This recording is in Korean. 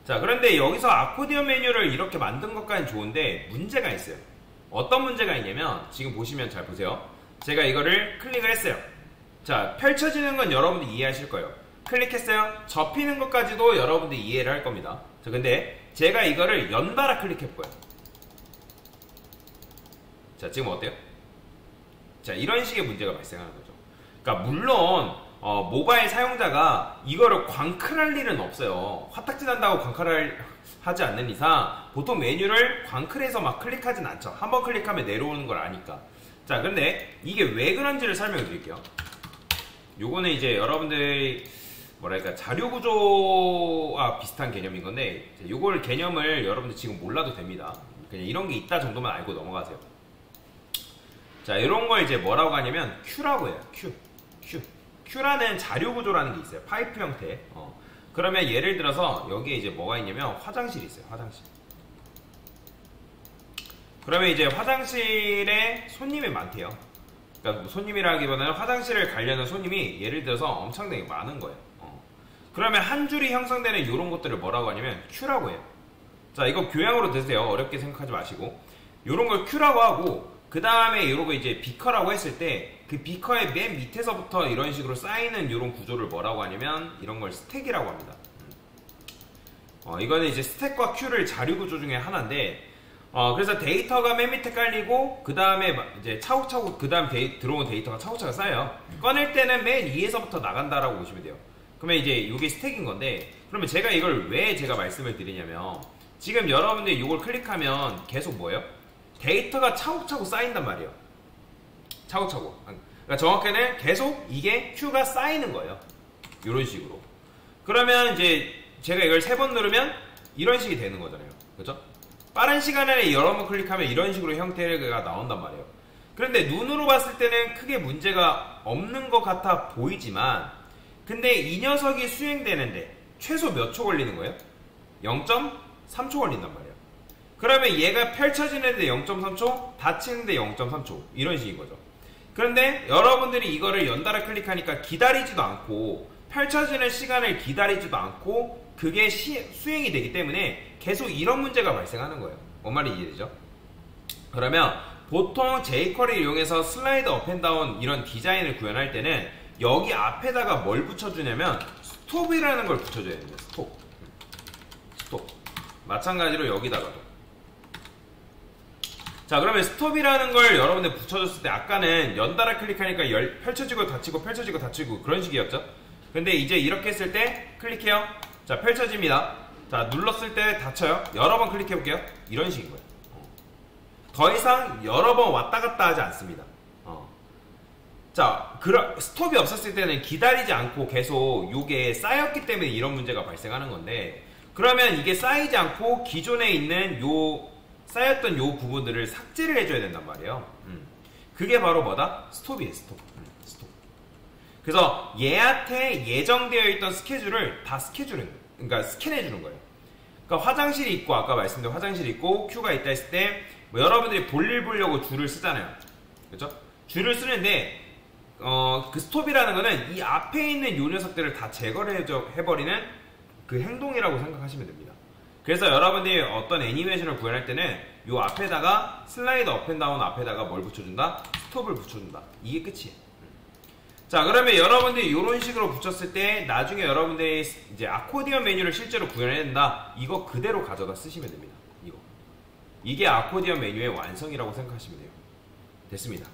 자, 그런데 여기서 아코디언 메뉴를 이렇게 만든 것까지는 좋은데 문제가 있어요. 어떤 문제가 있냐면 지금 보시면 잘 보세요. 제가 이거를 클릭을 했어요. 자, 펼쳐지는 건 여러분들 이해하실 거예요. 클릭했어요. 접히는 것까지도 여러분들 이해를 할 겁니다. 자, 근데 제가 이거를 연달아 클릭해 볼게요. 자, 지금 어때요? 자, 이런 식의 문제가 발생하는 거죠. 그러니까 물론 모바일 사용자가 이거를 광클할 일은 없어요. 화딱지 난다고 광클을 하지 않는 이상 보통 메뉴를 광클해서 막 클릭하진 않죠. 한번 클릭하면 내려오는 걸 아니까. 자, 근데 이게 왜 그런지를 설명해 드릴게요. 요거는 이제 여러분들이 뭐랄까 자료 구조와 비슷한 개념인 건데, 요걸 개념을 여러분들 지금 몰라도 됩니다. 그냥 이런 게 있다 정도만 알고 넘어가세요. 자, 이런 걸 이제 뭐라고 하냐면 큐라고 해요. 큐라는 자료 구조라는 게 있어요. 파이프 형태. 그러면 예를 들어서 여기에 이제 뭐가 있냐면 화장실이 있어요. 화장실. 그러면 이제 화장실에 손님이 많대요. 그러니까 손님이라기보다는 화장실을 가려는 손님이 예를 들어서 엄청나게 많은 거예요. 그러면 한 줄이 형성되는 이런 것들을 뭐라고 하냐면 큐라고 해요. 자, 이거 교양으로 드세요. 어렵게 생각하지 마시고. 이런 걸 큐라고 하고, 그 다음에 이러고 이제 비커라고 했을 때 그 비커의 맨 밑에서부터 이런 식으로 쌓이는 이런 구조를 뭐라고 하냐면 이런 걸 스택이라고 합니다. 이거는 이제 스택과 큐를 자료 구조 중에 하나인데, 그래서 데이터가 맨 밑에 깔리고 그 다음에 이제 차곡차곡 그 다음 들어온 데이터가 차곡차곡 쌓여요. 꺼낼 때는 맨 위에서부터 나간다라고 보시면 돼요. 그러면 이제 이게 스택인 건데, 그러면 제가 이걸 왜 제가 말씀을 드리냐면 지금 여러분들이 이걸 클릭하면 계속 뭐예요? 데이터가 차곡차곡 쌓인단 말이에요. 차곡차곡. 그러니까 정확히는 계속 이게 큐가 쌓이는 거예요. 이런 식으로. 그러면 이제 제가 이걸 3번 누르면 이런 식이 되는 거잖아요. 그죠? 빠른 시간 안에 여러 번 클릭하면 이런 식으로 형태가 나온단 말이에요. 그런데 눈으로 봤을 때는 크게 문제가 없는 것 같아 보이지만, 근데 이 녀석이 수행되는데 최소 몇 초 걸리는 거예요? 0.3초 걸린단 말이에요. 그러면 얘가 펼쳐지는데 0.3초, 닫히는데 0.3초, 이런 식인 거죠. 그런데 여러분들이 이거를 연달아 클릭하니까 기다리지도 않고 펼쳐지는 시간을 기다리지도 않고 그게 수행이 되기 때문에 계속 이런 문제가 발생하는 거예요. 뭔 말인지 이해되죠? 그러면 보통 jQuery를 이용해서 슬라이드 업앤다운 이런 디자인을 구현할 때는 여기 앞에다가 뭘 붙여주냐면 스톱이라는 걸 붙여줘야 됩니다. 스톱. 마찬가지로 여기다가도. 자, 그러면 스톱이라는 걸 여러분들 붙여줬을 때 아까는 연달아 클릭하니까 펼쳐지고 닫히고 펼쳐지고 닫히고 그런 식이었죠? 근데 이제 이렇게 했을 때 클릭해요. 자, 펼쳐집니다. 자, 눌렀을 때 닫혀요. 여러 번 클릭해볼게요. 이런 식인 거예요. 더 이상 여러 번 왔다 갔다 하지 않습니다. 자, 스톱이 없었을 때는 기다리지 않고 계속 요게 쌓였기 때문에 이런 문제가 발생하는 건데, 그러면 이게 쌓이지 않고 기존에 있는 쌓였던 요 부분들을 삭제를 해줘야 된단 말이에요. 그게 바로 뭐다? 스톱이에요, 스톱. 그래서 얘한테 예정되어 있던 스케줄을 다 그러니까 스캔해주는 거예요. 그러니까 화장실이 있고, 아까 말씀드린 화장실이 있고, 큐가 있다 했을 때, 뭐 여러분들이 볼일 보려고 줄을 쓰잖아요. 그죠? 줄을 쓰는데, 그 스톱이라는 거는 이 앞에 있는 요 녀석들을 다 제거를 해버리는 그 행동이라고 생각하시면 됩니다. 그래서 여러분들이 어떤 애니메이션을 구현할 때는 요 앞에다가 슬라이드 업앤다운 앞에다가 뭘 붙여준다? 스톱을 붙여준다. 이게 끝이에요. 자, 그러면 여러분들이 이런 식으로 붙였을 때 나중에 여러분들이 이제 아코디언 메뉴를 실제로 구현해야 된다. 이거 그대로 가져다 쓰시면 됩니다. 이게 아코디언 메뉴의 완성이라고 생각하시면 돼요. 됐습니다.